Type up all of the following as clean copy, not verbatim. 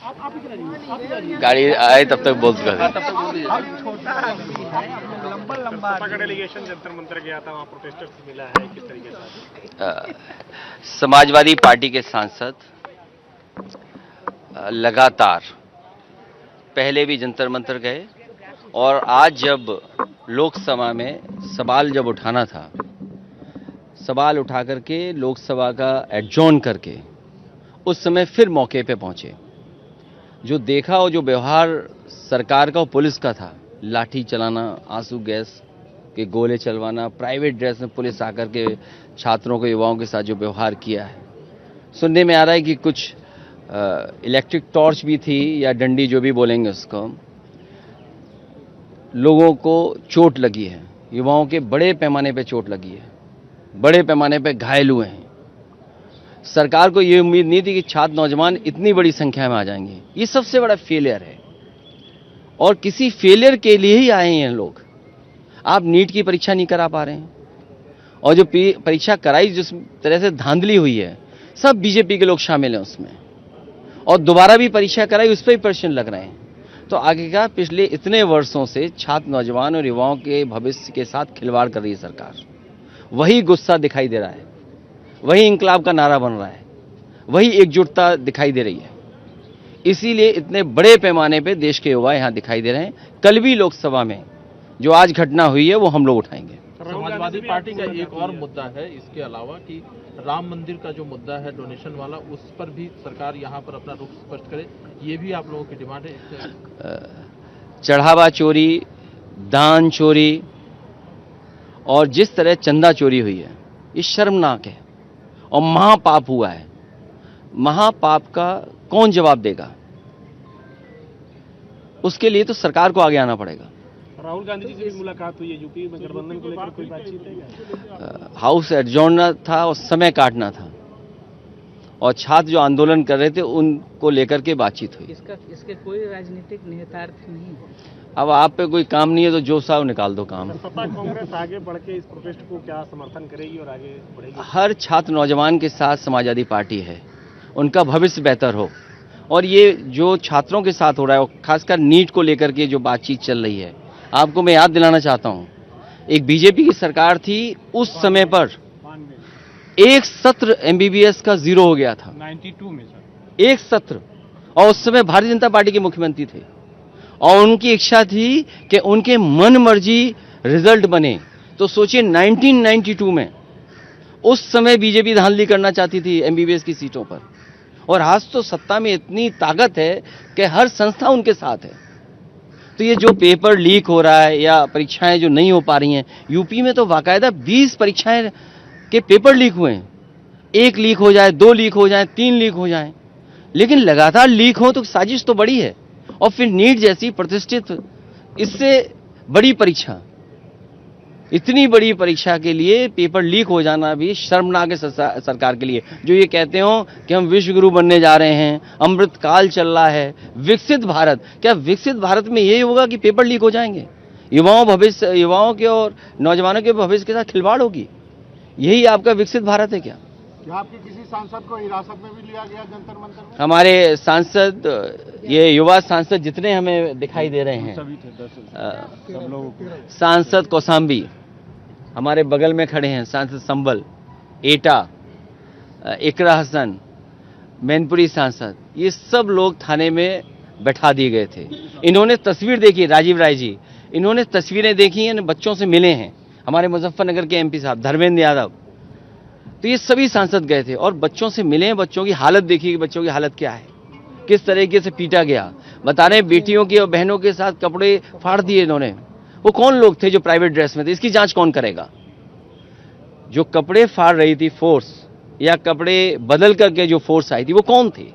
गाड़ी आए तब तक बोल चुका था। सपा का डेलीगेशन जंतर मंतर गया था, वहाँ प्रोटेस्टर्स मिला है, किस तरीके से? समाजवादी पार्टी के सांसद लगातार पहले भी जंतर मंतर गए और आज जब लोकसभा में सवाल जब उठाना था, सवाल उठा करके लोकसभा का एडजॉर्न करके उस समय फिर मौके पे पहुंचे। जो देखा और जो व्यवहार सरकार का और पुलिस का था, लाठी चलाना, आंसू गैस के गोले चलवाना, प्राइवेट ड्रेस में पुलिस आकर के छात्रों को, युवाओं के साथ जो व्यवहार किया है, सुनने में आ रहा है कि कुछ इलेक्ट्रिक टॉर्च भी थी या डंडी, जो भी बोलेंगे उसको। लोगों को चोट लगी है, युवाओं के बड़े पैमाने पे चोट लगी है, बड़े पैमाने पे घायल हुए हैं। सरकार को ये उम्मीद नहीं थी कि छात्र नौजवान इतनी बड़ी संख्या में आ जाएंगे। ये सबसे बड़ा फेलियर है और किसी फेलियर के लिए ही आए हैं लोग। आप नीट की परीक्षा नहीं करा पा रहे हैं और जो परीक्षा कराई, जिस तरह से धांधली हुई है, सब बीजेपी के लोग शामिल हैं उसमें, और दोबारा भी परीक्षा कराई, उस पर भी प्रश्न लग रहे हैं। तो आगे का पिछले इतने वर्षों से छात्र, नौजवान और युवाओं के भविष्य के साथ खिलवाड़ कर रही है सरकार। वही गुस्सा दिखाई दे रहा है, वही इंकलाब का नारा बन रहा है, वही एकजुटता दिखाई दे रही है। इसीलिए इतने बड़े पैमाने पे देश के युवा यहाँ दिखाई दे रहे हैं। कल भी लोकसभा में जो आज घटना हुई है वो हम लोग उठाएंगे। समाजवादी पार्टी का एक और मुद्दा है इसके अलावा कि राम मंदिर का जो मुद्दा है डोनेशन वाला, उस पर भी सरकार यहाँ पर अपना रुख स्पष्ट करे, ये भी आप लोगों की डिमांड है। चढ़ावा चोरी, दान चोरी और जिस तरह चंदा चोरी हुई है, ये शर्मनाक है और महापाप हुआ है। महापाप का कौन जवाब देगा? उसके लिए तो सरकार को आगे आना पड़ेगा। राहुल गांधी जी से भी मुलाकात हुई है, यूपी में गठबंधन को लेकर कोई बातचीत है? हाउस एडजॉर्न था और समय काटना था, और छात्र जो आंदोलन कर रहे थे उनको लेकर के बातचीत हुई। इसके कोई राजनीतिक निहितार्थ नहीं। अब आप पे कोई काम नहीं है तो जो साहब निकाल दो काम। सपा कांग्रेस आगे बढ़ के इस प्रोटेस्ट को क्या समर्थन करेगी और आगे बढ़ेगी? हर छात्र नौजवान के साथ समाजवादी पार्टी है, उनका भविष्य बेहतर हो। और ये जो छात्रों के साथ हो रहा है, खासकर नीट को लेकर के जो बातचीत चल रही है, आपको मैं याद दिलाना चाहता हूं, एक बीजेपी की सरकार थी, उस समय पर एक सत्र एमबीबीएस का 0 हो गया था, 92 में सर, एक सत्र। और उस समय भारतीय जनता पार्टी के मुख्यमंत्री थे और उनकी इच्छा थी कि उनके मन मर्जी रिजल्ट बने। तो सोचिए 1992 में उस समय बीजेपी धांधली करना चाहती थी एमबीबीएस की सीटों पर, और आज तो सत्ता में इतनी ताकत है कि हर संस्था उनके साथ है। तो ये जो पेपर लीक हो रहा है या परीक्षाएं जो नहीं हो पा रही हैं, यूपी में तो बाकायदा 20 परीक्षाएं के पेपर लीक हुए हैं। 1 लीक हो जाए, 2 लीक हो जाए, 3 लीक हो जाए, लेकिन लगातार लीक हो तो साजिश तो बड़ी है। और फिर नीट जैसी प्रतिष्ठित, इससे बड़ी परीक्षा, इतनी बड़ी परीक्षा के लिए पेपर लीक हो जाना भी शर्मनाक है सरकार के लिए। जो ये कहते हो कि हम विश्व गुरु बनने जा रहे हैं, अमृत काल चल रहा है, विकसित भारत, क्या विकसित भारत में यही होगा कि पेपर लीक हो जाएंगे? युवाओं के और नौजवानों के भविष्य के साथ खिलवाड़ होगी? यही आपका विकसित भारत है क्या? आपके किसी सांसद को हिरासत में भी लिया गया जंतर मंतर में? हमारे सांसद, ये युवा सांसद जितने हमें दिखाई दे रहे हैं, सब लोगों को, सांसद कौसाम्बी हमारे बगल में खड़े हैं, सांसद संबल, एटा, इकरा हसन, मैनपुरी सांसद, ये सब लोग थाने में बैठा दिए गए थे। इन्होंने तस्वीर देखी, राजीव राय जी, इन्होंने तस्वीरें देखी हैं, बच्चों से मिले हैं। हमारे मुजफ्फरनगर के एमपी साहब धर्मेंद्र यादव, तो ये सभी सांसद गए थे और बच्चों से मिले हैं, बच्चों की हालत देखी कि बच्चों की हालत क्या है, किस तरीके से पीटा गया। बता रहे बेटियों की और बहनों के साथ कपड़े फाड़ दिए इन्होंने। वो कौन लोग थे जो प्राइवेट ड्रेस में थे? इसकी जांच कौन करेगा? जो कपड़े फाड़ रही थी फोर्स, या कपड़े बदल करके जो फोर्स आई थी, वो कौन थे?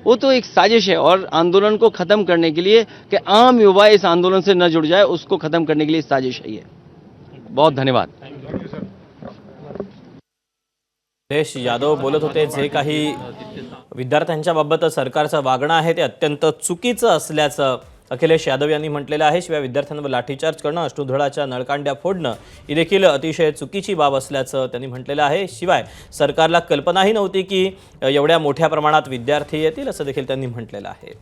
वो तो एक साजिश है, और आंदोलन को खत्म करने के लिए कि आम युवा इस आंदोलन से न जुड़ जाए, उसको खत्म करने के लिए साजिश है ये। बहुत धन्यवाद। निलेश यादव बोलत होते, जे काही विद्यार्थ्यांच्या बाबत सरकारचं वागणं आहे ते अत्यंत चुकीचं असल्याचं अखिलेश यादव यांनी म्हटलेलं आहे. शिवाय विद्यार्थ्यांवर लाठीचार्ज करणं, अश्रुधुराच्या नळकांड्या फोडणं ही देखील अतिशय चुकीची बाब असल्याचं त्यांनी म्हटलेलं आहे. शिवाय सरकारला कल्पनाही नव्हती की एवढ्या मोठ्या प्रमाणात विद्यार्थी येतील असं देखील त्यांनी म्हटलेलं आहे.